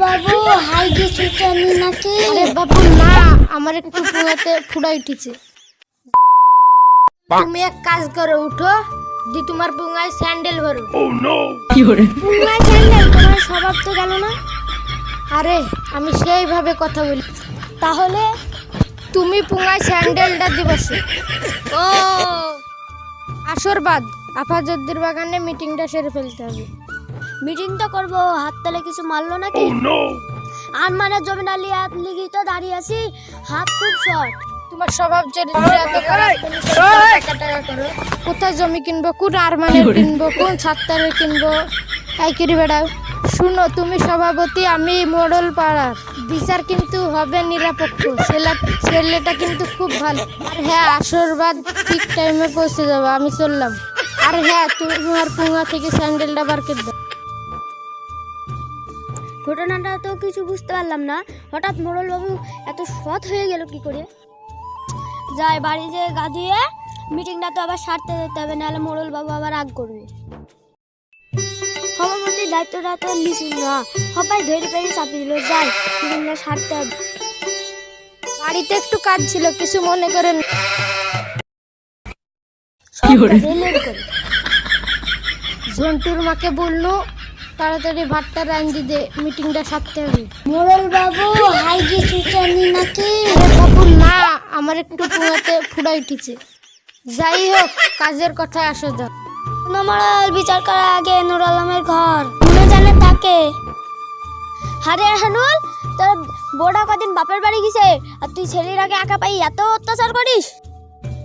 বাবু high কিছু জানি নাকি? আরে বাবু না, আমার একটু পুঙ্গাতে ফুড়া উঠেছে। তুমি এক কাজ করো, উঠো দি তোমার পুঙ্গায় স্যান্ডেল ভরো। পুঙ্গায় স্যান্ডেল? তোমার স্বভাব তো গেল না। আরে আমি সেইভাবে কথা বলি। তাহলে তুমি পুঙ্গায় স্যান্ডেলটা দিবসে। ও আসরবাদ আফাজুদ্দির বাগানে মিটিংটা সেরে ফেলতে হবে। মিটিং তো করবো, হাত তালে কিছু মারলো নাকি? আর মানে জমিন আলী হাত লিগি তো দাঁড়িয়ে আছি, হাত খুব শর্ট। তোমার স্বভাব চরিত্র এত খারাপ, তুমি সব টাকা টাকা করো। কোথায় জমি কিনবো, কোন আরমানের কিনবো, কোন ছাত্তারের কিনবো, এই করি বেড়াও। শুনো, তুমি সভাপতি, আমি মোড়ল পাড়ার বিচার কিন্তু হবে নিরপেক্ষ। ছেলেটা কিন্তু খুব ভালো। আর হ্যাঁ, আসরবাদ ঠিক টাইমে পৌঁছে যাবো, আমি চললাম। আর হ্যাঁ, তোমার পুঙ্গা থেকে স্যান্ডেলটা বার করে দাও। ঘটনাটা তো কিছু বুঝতে পারলাম না, হঠাৎ মোড়ল বাবু এত সৎ হয়ে গেল কি করে? যাই বাড়ি যেয়ে গা ধুয়ে মিটিংটা তো আবার সারতে যেতে হবে, নাহলে মোড়ল বাবু আবার রাগ করবে। সভাপতির দায়িত্বটা তো লিখি না, সবাই ধরে পেরে চাপিয়ে দিল। যাই মিটিংটা সারতে হবে। বাড়িতে একটু কাজ ছিল, কিছু মনে করেন। ঝন্টুর মাকে বললো তাড়াতাড়ি ভাতটা রাঁধি দে, মিটিংটা সারতে হবে। মোড়ল বাবু হাই কিছু জানি নাকি? আরে বাবু না, আমার একটু পুঙ্গাতে ফুড়া উঠেছে। যাই হোক, কাজের কথায় আসা যাক। মোড়ল বিচার করার আগে নুর আলমের ঘর মনে জানে তাকে। হারে হানুল, তোর বোড়া কদিন বাপের বাড়ি গেছে আর তুই ছেলের আগে একা পাই এত অত্যাচার করিস?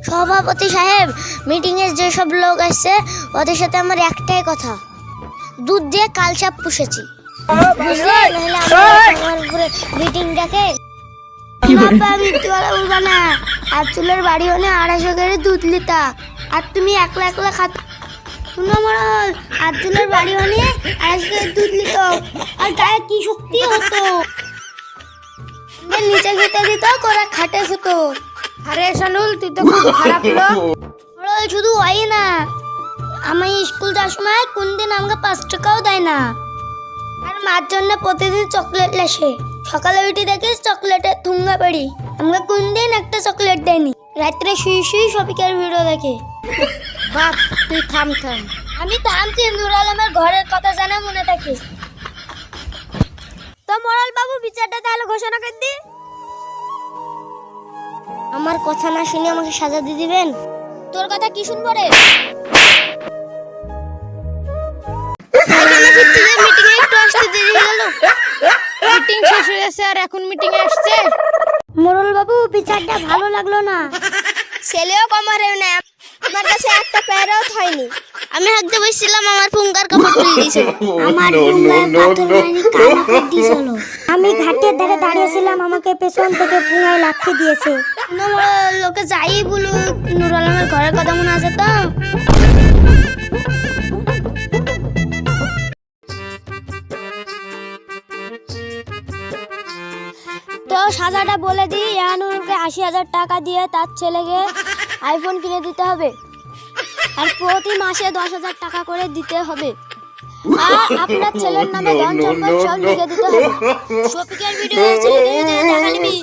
সভাপতি সাহেব, মিটিং এর যেসব লোক আসছে ওদের সাথে আমার একটাই কথা, দুধ দিয়ে কালসাপ পুষেছি, বুঝলে? নাহলে আমার উপরে মিটিং ডাকে। উঠবা না, আর চুলের বাড়ি হলে 250 করে দুধ লিতা, আর তুমি একলা একলা খাত। শুনো মোড়ল, আর চুলের বাড়ি হলে 250 করে দুধ লিত, আর গায়ে কি শক্তি হতো, নিচে খেতে দিত, কোরা খাটে হতো। আরে শানুল, তুই তো খুব খারাপ লোক। মোড়ল শুধু হয় না, আমি স্কুল যাওয়ার সময় কোনদিন আমাকে 5 টাকাও দেয় না। আর মার জন্য প্রতিদিন চকলেট লেসে, সকালে উঠে দেখিস চকলেটের ঠুঙ্গা পেড়ি, আমাকে কোনদিন একটা চকলেট দেয়নি। রাত্রে শুয়ে শুয়ে শফিকের ভিডিও দেখে। বাপ, তুই থাম। আমি থামছি, নুর আলমের ঘরের কথা জানা মনে থাকে। তো মোড়ল বাবু বিচারটা তাহলে ঘোষণা করে দি। আমার কথা না শুনে আমাকে সাজা দিয়ে দিবেন? তোর কথা কি শুনবো রে? মিটিং শেষ হয়ে গেছে আর এখন মিটিং এ আসছে। মোড়ল বাবু বিচারটা ভালো লাগলো না। ছেলেও কমারে না, আমার কাছে একটা প্যারও হয়নি। আমি হাঁকতে বসছিলাম, আমার পুঙ্গার কাপড় তুলে দিয়েছে। আমার পুঙ্গায় পাথর মারি কানা দিয়েছিল। আমি ঘাটের ধারে দাঁড়িয়েছিলাম, আমাকে পেছন থেকে পুঙ্গায় লাথি দিয়েছে। লোকে যাই বলুক, নুর আলমের ঘরের কথা মনে আছে তো? তো সাজাটা বলে দিই, ইয়ানুরকে 80,000 টাকা দিয়ে তার ছেলেকে আইফোন কিনে দিতে হবে, আর প্রতি মাসে 10,000 টাকা করে দিতে হবে। আর আপনার ছেলের নামে ধন সম্পদ সব লিখে দিতে হবে। শফিকের ভিডিও দেখা নিবি।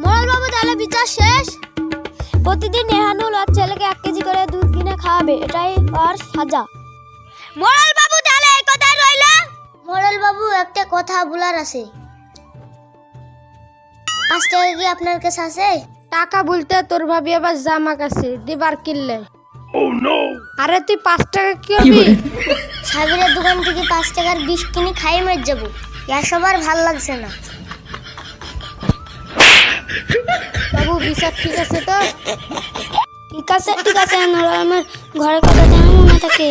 মোড়ল বাবু, তাহলে বিচার শেষ। প্রতিদিন এহানুল আর ছেলেকে 1 কেজি করে দুধ কিনে খাওয়াবে, এটাই আর সাজা। মোড়ল বাবু, তাহলে এই কথাই রইল। মোড়ল বাবু, একটা কথা বলার আছে। 5 টাকা কি আপনার কাছে আছে? টাকা বলতে তোর ভাবি আবার জামা কাছে দিবার কিনলে। আরে তুই 5 টাকা কি করবি? সাবিরের দোকান থেকে 5 টাকার বিষ কিনে খাই মরে যাবো, এসব আর ভাল লাগছে না। বাবু, বিচার ঠিক আছে তো? ঠিক আছে, আমার ঘরের কথা যেন মনে থাকে।